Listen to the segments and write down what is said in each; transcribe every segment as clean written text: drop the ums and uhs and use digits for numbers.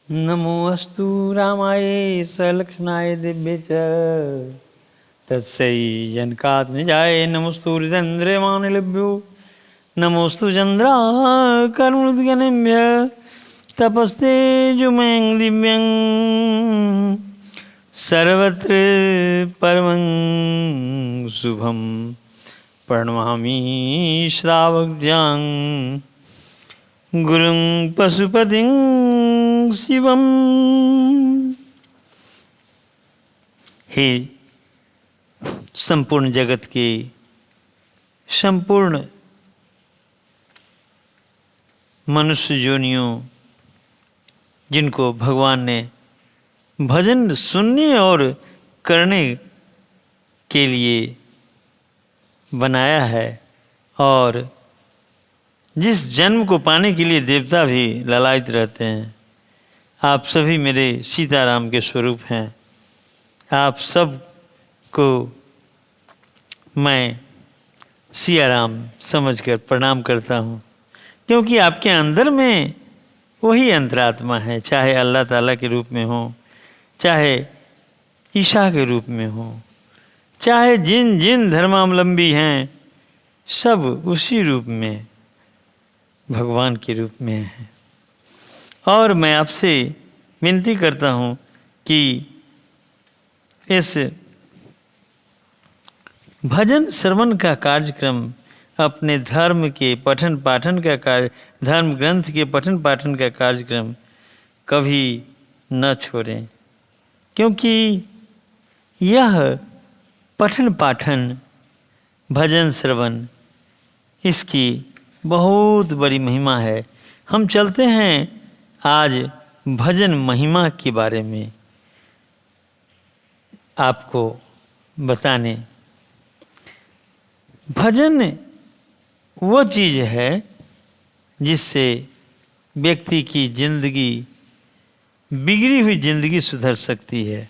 नमोऽस्तु रामाय सलक्ष्मणाय दिव्य च तत्सै जनकात्मजाय नमोऽस्तु हृदन्द्रमानिलभ्यो नमोऽस्तु चन्द्राकर्मुद्गणेभ्य तपस्ते जुमयं दिव्यं सर्वत्र परमं शुभं प्रणमामि श्रावक्जां गुरुं पशुपतिं शिवम। हे संपूर्ण जगत के संपूर्ण मनुष्य योनियों जिनको भगवान ने भजन सुनने और करने के लिए बनाया है और जिस जन्म को पाने के लिए देवता भी ललायित रहते हैं, आप सभी मेरे सीताराम के स्वरूप हैं। आप सब को मैं सियाराम समझकर प्रणाम करता हूँ, क्योंकि आपके अंदर में वही अंतरात्मा है, चाहे अल्लाह ताला के रूप में हो, चाहे ईशा के रूप में हो, चाहे जिन जिन धर्मावलंबी हैं, सब उसी रूप में भगवान के रूप में हैं। और मैं आपसे विनती करता हूँ कि इस भजन श्रवण का कार्यक्रम, अपने धर्म के पठन पाठन का कार्य, धर्म ग्रंथ के पठन पाठन का कार्यक्रम कभी न छोड़ें, क्योंकि यह पठन पाठन भजन श्रवण इसकी बहुत बड़ी महिमा है। हम चलते हैं आज भजन महिमा के बारे में आपको बताने। भजन वो चीज़ है जिससे व्यक्ति की जिंदगी, बिगड़ी हुई जिंदगी सुधर सकती है।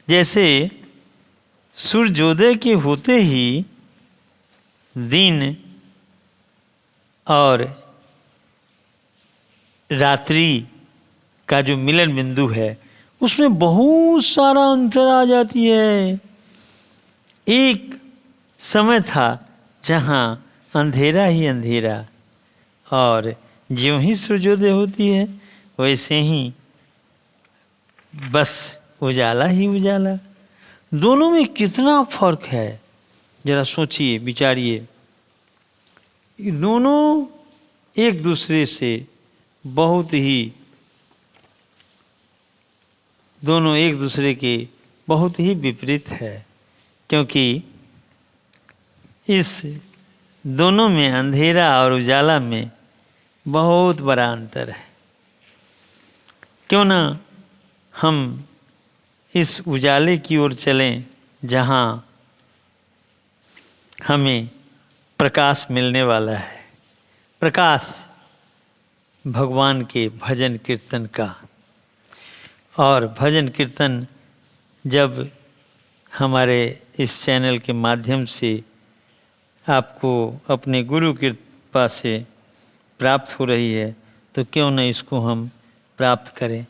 जैसे सूर्योदय के होते ही दिन और रात्रि का जो मिलन बिंदु है, उसमें बहुत सारा अंतर आ जाती है। एक समय था जहाँ अंधेरा ही अंधेरा, और ज्यों ही सूर्योदय होती है वैसे ही बस उजाला ही उजाला। दोनों में कितना फर्क है, जरा सोचिए, विचारिए। दोनों एक दूसरे से बहुत ही, दोनों एक दूसरे के बहुत ही विपरीत है, क्योंकि इस दोनों में, अंधेरा और उजाला में, बहुत बड़ा अंतर है। क्यों ना हम इस उजाले की ओर चलें जहाँ हमें प्रकाश मिलने वाला है। प्रकाश भगवान के भजन कीर्तन का। और भजन कीर्तन जब हमारे इस चैनल के माध्यम से आपको अपने गुरु की कृपा से प्राप्त हो रही है, तो क्यों न इसको हम प्राप्त करें।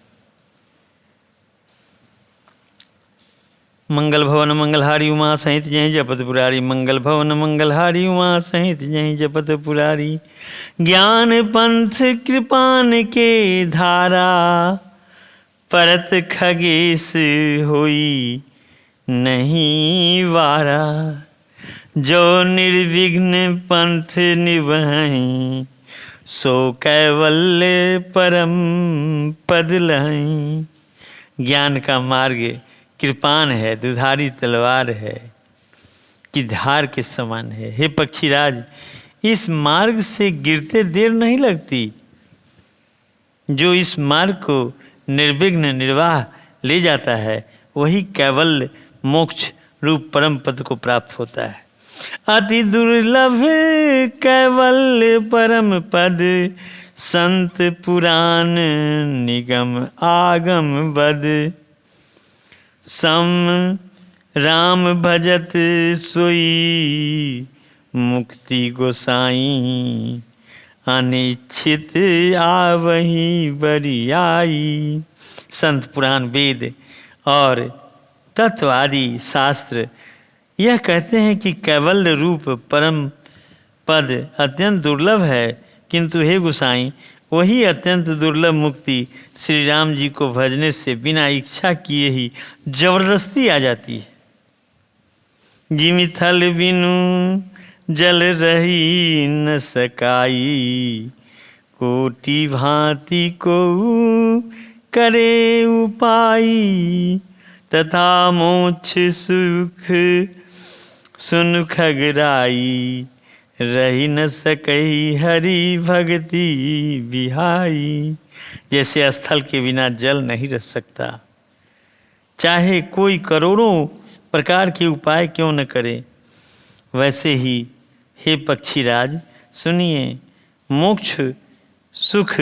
मंगल भवन मंगलहारी उमा सहित जय जपत पुरारी, मंगल भवन मंगलहारी उमा सहित जय जपत पुरारी। ज्ञान पंथ कृपान के धारा, परत खगेश होई नहीं वारा। जो निर्विघ्न पंथ निभहि, सो कैवल्य परम पद लहि। ज्ञान का मार्ग कृपान है, दुधारी तलवार है कि धार के समान है। हे पक्षीराज, इस मार्ग से गिरते देर नहीं लगती। जो इस मार्ग को निर्विघ्न निर्वाह ले जाता है, वही कैवल्य मोक्ष रूप परम पद को प्राप्त होता है। अति दुर्लभ कैवल्य परम पद, संत पुराण निगम आगम बद। सम राम भजत सोई, मुक्ति गोसाई। अनिच्छित आवही बरियाई। संत पुराण वेद और तत्व आदि शास्त्र यह कहते हैं कि कैवल्य रूप परम पद अत्यंत दुर्लभ है, किंतु हे गोसाई वही अत्यंत दुर्लभ मुक्ति श्री राम जी को भजने से बिना इच्छा किए ही जबरदस्ती आ जाती है। जिमि थल बिनु जल रही न सकाई, कोटि भांति को करे उपाई। तथा मोक्ष सुख सुन खगराई, रही न सकई हरि भक्ति बिहाई। जैसे स्थल के बिना जल नहीं रह सकता, चाहे कोई करोड़ों प्रकार के उपाय क्यों न करे, वैसे ही हे पक्षीराज सुनिए, मोक्ष सुख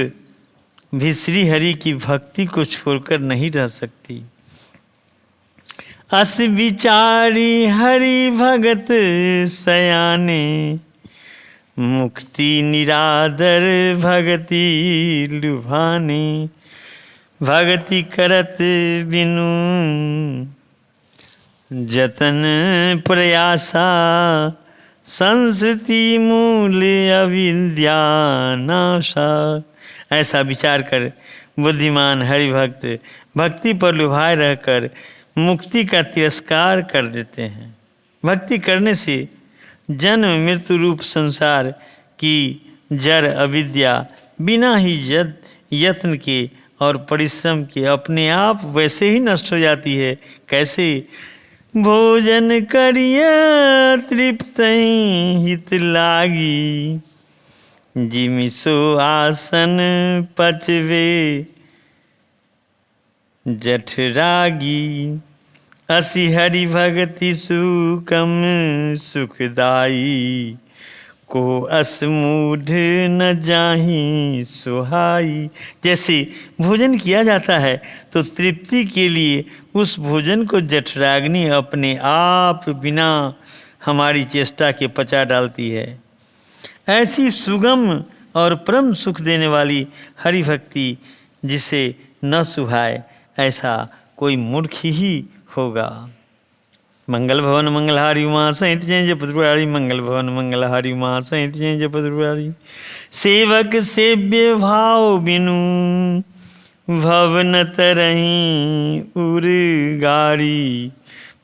भी श्री हरि की भक्ति को छोड़कर नहीं रह सकती। अस विचारी हरि भगत सयाने, मुक्ति निरादर भगति लुभाने। भगति करत बिनु जतन प्रयासा, संस्कृति मूल अविद्या नाशा। ऐसा विचार कर बुद्धिमान हरिभक्त भक्ति पर लुभाए रहकर मुक्ति का तिरस्कार कर देते हैं। भक्ति करने से जन्म मृत्यु रूप संसार की जड़ अविद्या बिना ही यत्न के और परिश्रम के अपने आप वैसे ही नष्ट हो जाती है। कैसे? भोजन करिया तृप्त हित लागी, जिमि सो आसन पचवे जठरागी। असि हरि भगति सुकम सुखदाई, को असमूढ़ न जाहि सुहाई। जैसे भोजन किया जाता है तो तृप्ति के लिए उस भोजन को जठराग्नि अपने आप बिना हमारी चेष्टा के पचा डालती है। ऐसी सुगम और परम सुख देने वाली हरि भक्ति जिसे न सुहाए, ऐसा कोई मूर्ख ही होगा। मंगल भवन मंगलहारी उमा सहित जय जपतुरारी, मंगल भवन मंगलहारी उमा सहित जय जपतुरारी। सेवक सेव्य भाव बिनु, भवन तरही उर्गारी।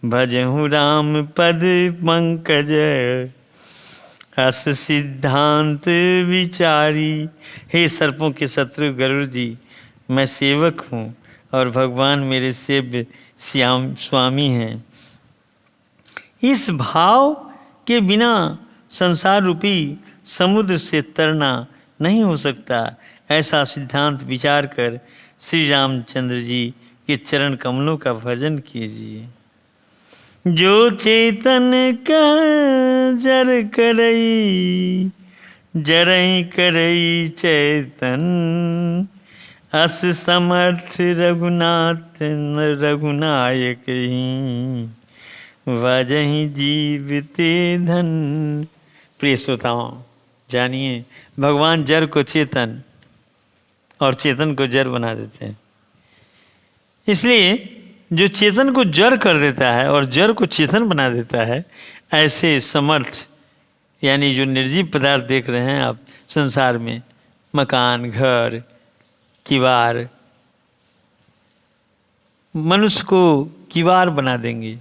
भजहु राम पद पंकज, अस सिद्धांत विचारी। हे सर्पों के शत्रु गरुड़ जी, मैं सेवक हूँ और भगवान मेरे सेव्य श्याम स्वामी हैं। इस भाव के बिना संसार रूपी समुद्र से तरना नहीं हो सकता। ऐसा सिद्धांत विचार कर श्री रामचंद्र जी के चरण कमलों का भजन कीजिए। जो चेतन का जर करई, जरई करई चेतन। अस समर्थ रघुनाथ रघुनायक ही, वजहि जीवते धन। प्रिय श्रोताओं, जानिए भगवान जड़ को चेतन और चेतन को जड़ बना देते हैं। इसलिए जो चेतन को जड़ कर देता है और जड़ को चेतन बना देता है, ऐसे समर्थ यानी जो निर्जीव पदार्थ देख रहे हैं आप संसार में, मकान, घर, किवाड़, मनुष्य को किवाड़ बना देंगे,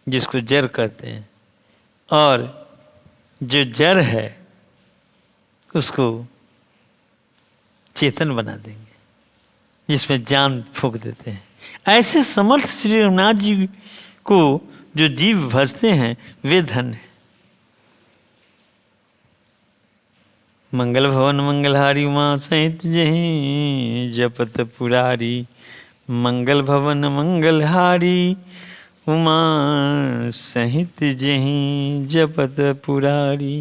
जिसको जड़ कहते हैं। और जो जड़ है उसको चेतन बना देंगे, जिसमें जान फूंक देते हैं। ऐसे समर्थ श्री रघुनाथ जी को जो जीव भजते हैं वे धन है। मंगल भवन मंगलहारी उमा सहित जहीं जपत पुरारी। मंगल भवन मंगलहारी उमा सहित जहीं जपत पुरारी।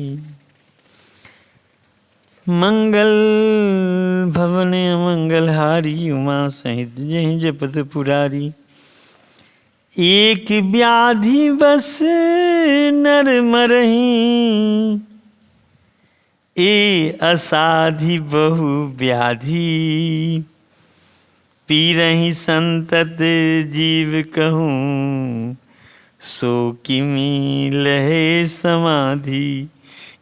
मंगल भवन मंगलहारी उमा सहित जहीं जपत पुरारी। एक व्याधि बस नर मरही, ए असाधि बहु व्याधि, पी रही संतत जीव कहूँ, सो किमी लहे समाधि।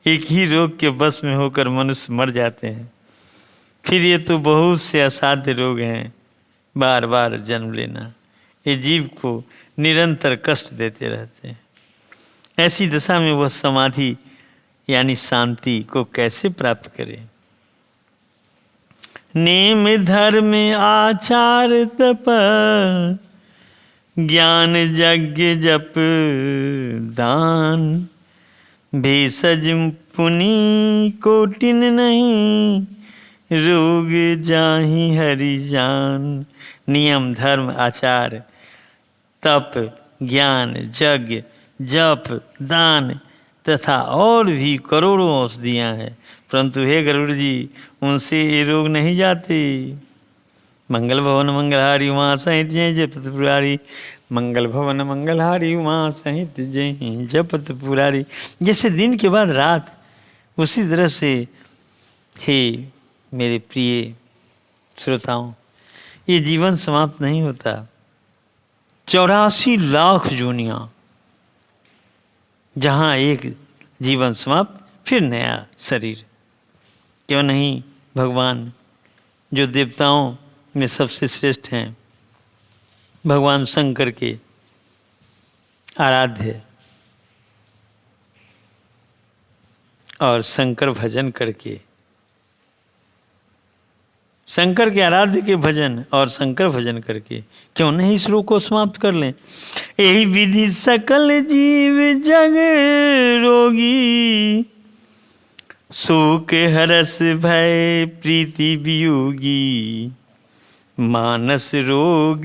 एक ही रोग के बस में होकर मनुष्य मर जाते हैं, फिर ये तो बहुत से असाध्य रोग हैं, बार बार जन्म लेना, ये जीव को निरंतर कष्ट देते रहते हैं। ऐसी दशा में वह समाधि यानी शांति को कैसे प्राप्त करे। नेम धर्म आचार तप, ज्ञान यज्ञ जप दान, भेषज पुनि कोटिन नहीं, रोग जाहि हरि जान। नियम धर्म आचार तप ज्ञान यज्ञ जप दान तथा और भी करोड़ों औषधियाँ हैं, परंतु हे गरुड़ जी उनसे ये रोग नहीं जाते। मंगल भवन मंगलहारी उमा सहित जय जपत पुरारी, मंगल भवन मंगलहारी उमा सहित जय जपत पुरारी। जैसे दिन के बाद रात, उसी तरह से हे मेरे प्रिय श्रोताओं, ये जीवन समाप्त नहीं होता। 84 लाख जोनियाँ, जहाँ एक जीवन समाप्त फिर नया शरीर। क्यों नहीं भगवान जो देवताओं में सबसे श्रेष्ठ हैं, भगवान शंकर के आराध्य और शंकर भजन करके, शंकर के आराध्य के भजन और शंकर भजन करके क्यों नहीं इस रोग को समाप्त कर लें। यही विधि सकल जीव जग रोगी, शोक हरस भय प्रीति वियोगी, मानस रोग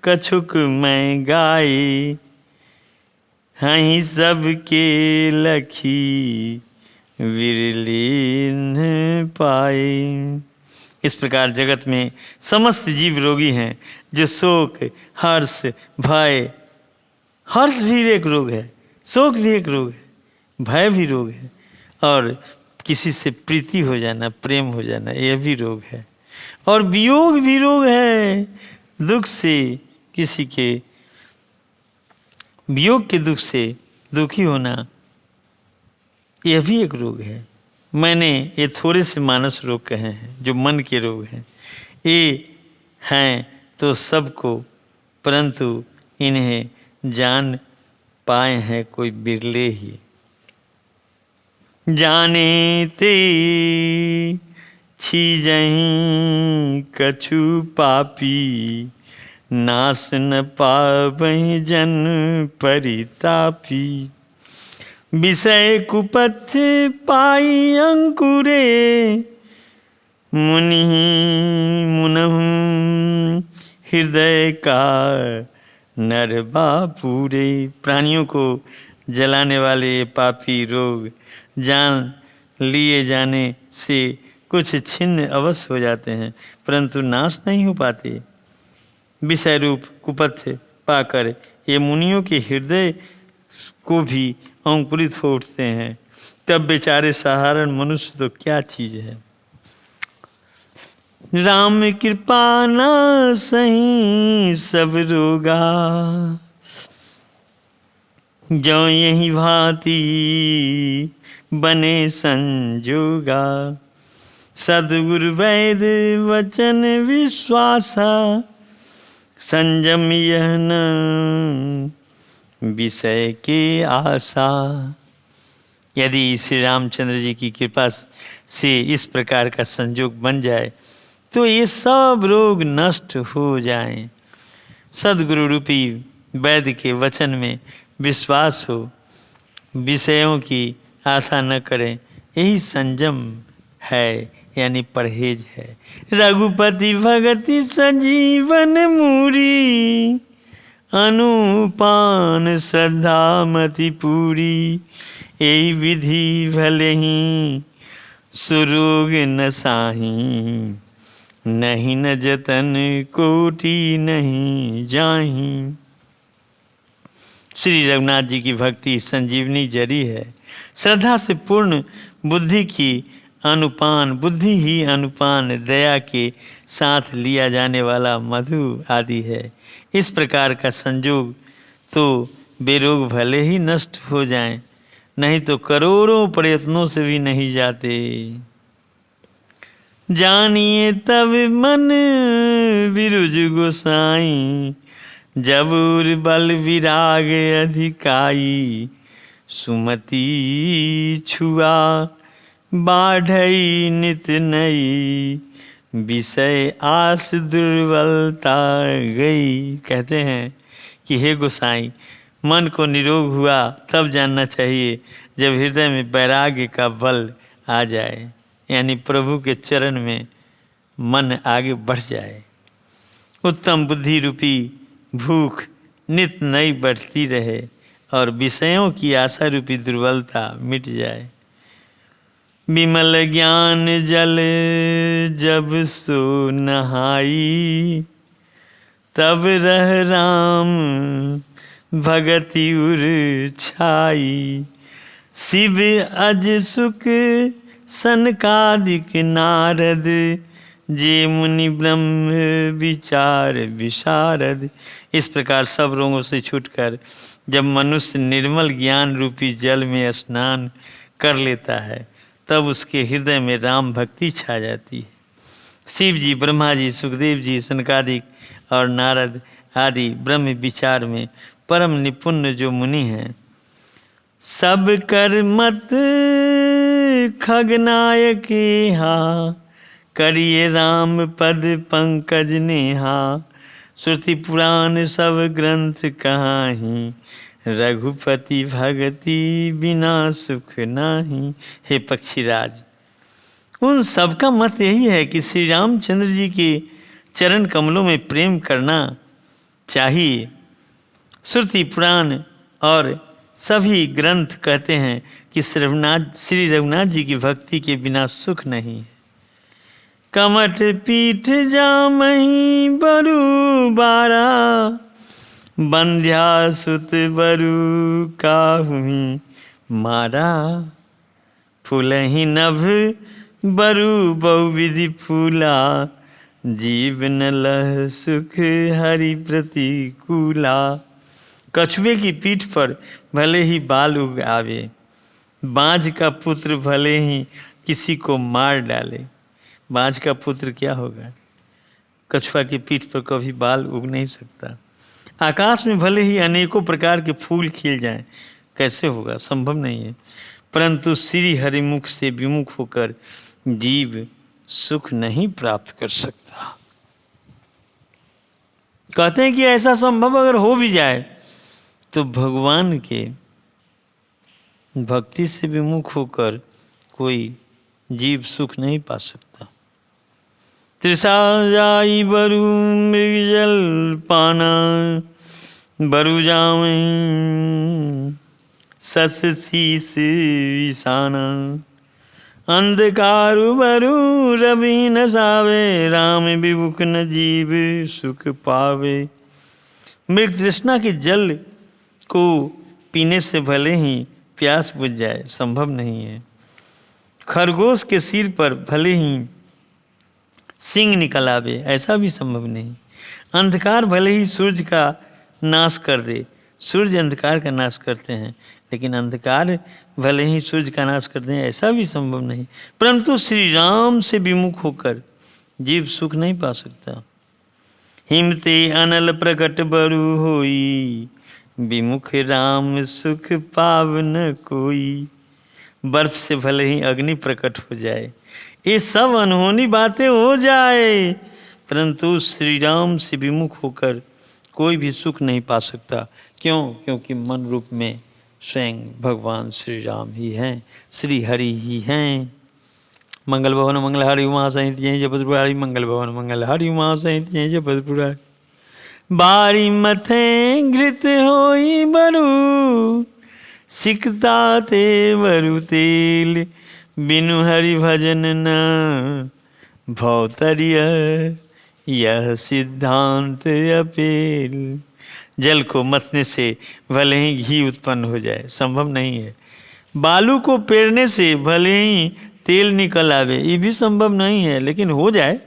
कछुक मैं गाए, हहीं सबके लखी विरलीन पाए। इस प्रकार जगत में समस्त जीव रोगी हैं, जो शोक हर्ष भय, हर्ष भी एक रोग है, शोक भी एक रोग है, भय भी रोग है, और किसी से प्रीति हो जाना प्रेम हो जाना यह भी रोग है, और वियोग भी रोग है। दुख से किसी के वियोग के दुख से दुखी होना यह भी एक रोग है। मैंने ये थोड़े से मानस रोग कहे हैं जो मन के रोग हैं, ये हैं तो सबको, परंतु इन्हें जान पाए हैं कोई बिरले ही। जाने ते छीजहीं कछु पापी, नाश न पावहीं जन परितापी, विषय कुपथ पाई अंकुरे, मुनि मुनहु हृदय का नरबा पूरे। प्राणियों को जलाने वाले पापी रोग जान लिए जाने से कुछ छिन्न अवश्य हो जाते हैं, परंतु नाश नहीं हो पाते। विषय रूप कुपथ पाकर ये मुनियों के हृदय को भी अंकुरित हो उठते हैं, तब बेचारे साधारण मनुष्य तो क्या चीज है। राम कृपा ना सही सब रोगा, जो यही भांति बने संजोगा, सद्गुरु वैद वचन विश्वासा, संयम यह न विषय के आशा। यदि श्री रामचंद्र जी की कृपा से इस प्रकार का संयोग बन जाए तो ये सब रोग नष्ट हो जाएं। सद्गुरु रूपी वैद्य के वचन में विश्वास हो, विषयों की आशा न करें, यही संयम है यानी परहेज है। रघुपति भगति संजीवन मूरी, अनुपान श्रद्धा मति पूरी, यही विधि भले ही सुरोग न साही, नहीं न जतन कोटि नहीं जाही। श्री रघुनाथ जी की भक्ति संजीवनी जरी है। श्रद्धा से पूर्ण बुद्धि ही अनुपान दया के साथ लिया जाने वाला मधु आदि है। इस प्रकार का संयोग तो बेरोग भले ही नष्ट हो जाएं, नहीं तो करोड़ों प्रयत्नों से भी नहीं जाते। जानिए तब मन विरुज गोसाई, जबूर बल विराग अधिकाई, सुमति छुआ बाढ़ई नित नई, विषय आस दुर्बलता गई। कहते हैं कि हे गोसाई, मन को निरोग हुआ तब जानना चाहिए जब हृदय में वैराग्य का बल आ जाए, यानी प्रभु के चरण में मन आगे बढ़ जाए। उत्तम बुद्धि रूपी भूख नित नई बढ़ती रहे और विषयों की आशा रूपी दुर्बलता मिट जाए। विमल ज्ञान जल जब सो नहाई, तब रह राम भगति उर छाई, शिव अज सुख सनकादिक नारद, जे मुनि ब्रह्म विचार विशारद। इस प्रकार सब रोगों से छूटकर जब मनुष्य निर्मल ज्ञान रूपी जल में स्नान कर लेता है, तब उसके हृदय में राम भक्ति छा जाती है। शिव जी, ब्रह्मा जी, सुखदेव जी, सनकादिक और नारद आदि ब्रह्म विचार में परम निपुण जो मुनि हैं, सब कर मत खगनायक हा, करिए राम पद पंकज नेहा, श्रुति पुराण सब ग्रंथ कहाही, रघुपति भगति बिना सुख नाही। हे पक्षीराज, उन सबका मत यही है कि श्री रामचंद्र जी के चरण कमलों में प्रेम करना चाहिए। श्रुति पुराण और सभी ग्रंथ कहते हैं कि श्री रघुनाथ जी की भक्ति के बिना सुख नहीं है। कमठ पीठ जामहि बरु बारा, बंध्या सुत बरु काहुहि मारा, फूलहि नभ बरु बहुविधि फूला, जीव न लह सुख हरि प्रतिकूला। कछुए की पीठ पर भले ही बाल उग आवे, बाँझ का पुत्र भले ही किसी को मार डाले। बाँझ का पुत्र क्या होगा? कछुआ की पीठ पर कभी बाल उग नहीं सकता। आकाश में भले ही अनेकों प्रकार के फूल खिल जाएं, कैसे होगा? संभव नहीं है। परंतु श्री हरिमुख से विमुख होकर जीव सुख नहीं प्राप्त कर सकता। कहते हैं कि ऐसा संभव अगर हो भी जाए तो भगवान के भक्ति से विमुख होकर कोई जीव सुख नहीं पा सकता। तृषा जाई बरु मृगजल पाना, बरु जावई सस शीस ईशाना, अंधकारु बरु रवि न सावे, राम विमुख न जीव सुख पावे। मृग तृष्णा के जल को पीने से भले ही प्यास बुझ जाए, संभव नहीं है। खरगोश के सिर पर भले ही सिंह निकल आवे, ऐसा भी संभव नहीं। अंधकार भले ही सूर्य का नाश कर दे, सूर्य अंधकार का नाश करते हैं, लेकिन अंधकार भले ही सूर्य का नाश करते हैं, ऐसा भी संभव नहीं। परंतु श्री राम से विमुख होकर जीव सुख नहीं पा सकता। हिमते अनल प्रकट बरु होई, विमुख राम सुख पावन कोई। बर्फ से भले ही अग्नि प्रकट हो जाए, ये सब अनहोनी बातें हो जाए, परंतु श्री राम से विमुख होकर कोई भी सुख नहीं पा सकता। क्यों? क्योंकि मन रूप में स्वयं भगवान श्री राम ही हैं, श्री हरि ही हैं। मंगल भवन मंगल हरि उमा सहित जय जपत पुरारी, मंगल भवन मंगल हरि उमा सहित जय जपत पुरारी। बारी मथे घृत होई बरु, सिकता ते बरु तेल, बिनु हरि भजन न भौतरिय, यह सिद्धांत अपेल। जल को मतने से भले ही घी उत्पन्न हो जाए, संभव नहीं है। बालू को पेरने से भले ही तेल निकल आवे, ये भी संभव नहीं है, लेकिन हो जाए,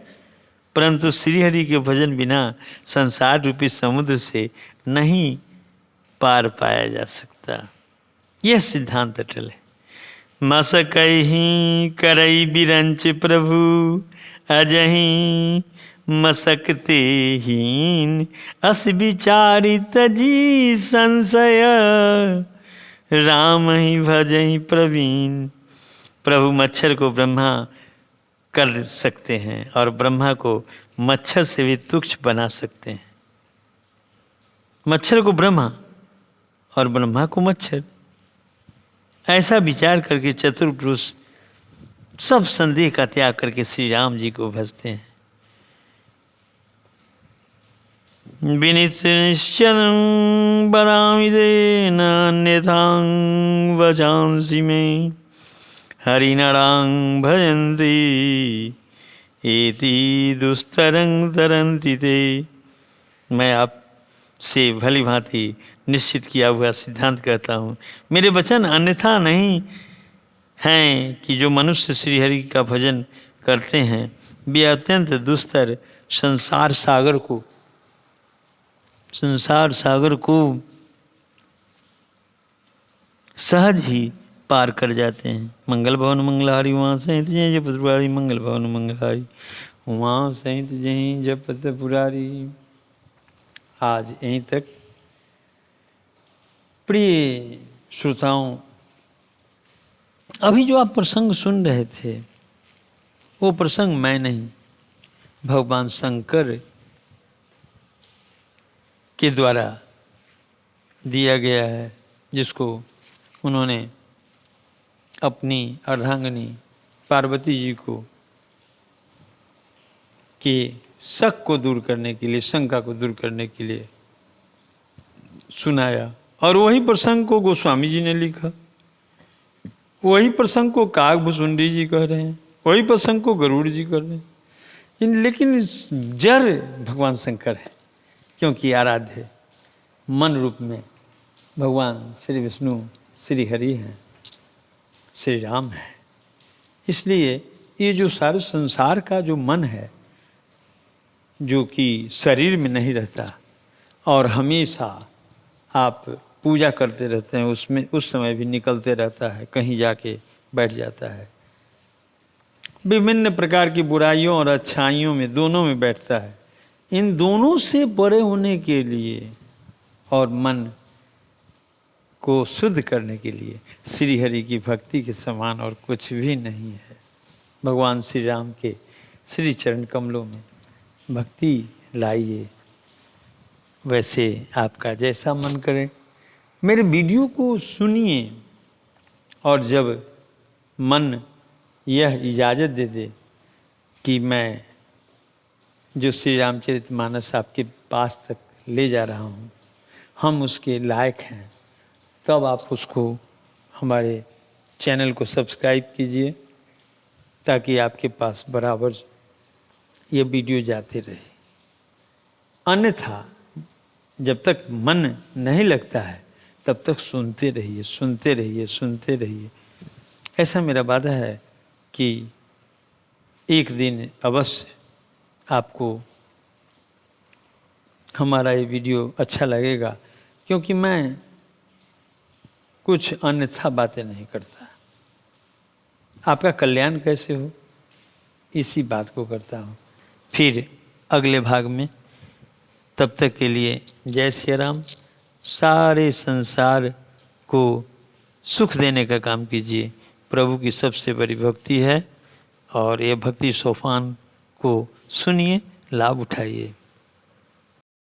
परंतु श्रीहरि के भजन बिना संसार रूपी समुद्र से नहीं पार पाया जा सकता। यह सिद्धांत अटल है। मसकहि करई बिरंच प्रभु, अजहि मसकते हीन, अस विचारी तजी संशय, राम ही भजहि प्रवीण। प्रभु मच्छर को ब्रह्मा कर सकते हैं और ब्रह्मा को मच्छर से भी तुच्छ बना सकते हैं। मच्छर को ब्रह्मा और ब्रह्मा को मच्छर, ऐसा विचार करके चतुर पुरुष सब संदेह का त्याग करके श्री राम जी को भजते हैं। विनित निश्चल बरामि देन अन्यथां वचांसि में, हरिनरां भजन्ति एति दुस्तरं तरन्ति ते। मैं आपसे भली भांति निश्चित किया हुआ सिद्धांत कहता हूँ, मेरे वचन अन्यथा नहीं हैं कि जो मनुष्य श्रीहरि का भजन करते हैं वे अत्यंत दुस्तर संसार सागर को सहज ही पार कर जाते हैं। मंगल भवन मंगलहारी उमा सहित जय जपत पुरारी, मंगल भवन मंगलहारी उमा सहित जय जपत पुरारी। आज यहीं तक। प्रिय श्रोताओं, अभी जो आप प्रसंग सुन रहे थे वो प्रसंग मैं नहीं, भगवान शंकर के द्वारा दिया गया है, जिसको उन्होंने अपनी अर्धांगिनी पार्वती जी को के शक को दूर करने के लिए, शंका को दूर करने के लिए सुनाया। और वही प्रसंग को गोस्वामी जी ने लिखा, वही प्रसंग को काकभूषुंडी जी कह रहे हैं, वही प्रसंग को गरुड़ जी कर रहे हैं। लेकिन जड़ भगवान शंकर है, क्योंकि आराध्य मन रूप में भगवान श्री विष्णु श्री हरि हैं, श्री राम है। इसलिए ये जो सारे संसार का जो मन है, जो कि शरीर में नहीं रहता और हमेशा आप पूजा करते रहते हैं, उसमें उस समय भी निकलते रहता है, कहीं जाके बैठ जाता है, विभिन्न प्रकार की बुराइयों और अच्छाइयों में, दोनों में बैठता है। इन दोनों से परे होने के लिए और मन को शुद्ध करने के लिए श्री हरि की भक्ति के समान और कुछ भी नहीं है। भगवान श्री राम के श्री चरण कमलों में भक्ति लाइए। वैसे आपका जैसा मन करे मेरे वीडियो को सुनिए, और जब मन यह इजाज़त दे दे कि मैं जो श्री रामचरितमानस आपके पास तक ले जा रहा हूँ, हम उसके लायक हैं, तब आप उसको हमारे चैनल को सब्सक्राइब कीजिए, ताकि आपके पास बराबर ये वीडियो जाते रहे। अन्यथा जब तक मन नहीं लगता है तब तक सुनते रहिए, सुनते रहिए, सुनते रहिए। ऐसा मेरा वादा है कि एक दिन अवश्य आपको हमारा ये वीडियो अच्छा लगेगा, क्योंकि मैं कुछ अन्यथा बातें नहीं करता। आपका कल्याण कैसे हो इसी बात को करता हूँ। फिर अगले भाग में, तब तक के लिए जय श्री राम। सारे संसार को सुख देने का काम कीजिए, प्रभु की सबसे बड़ी भक्ति है, और ये भक्ति सोपान को सुनिए, लाभ उठाइए।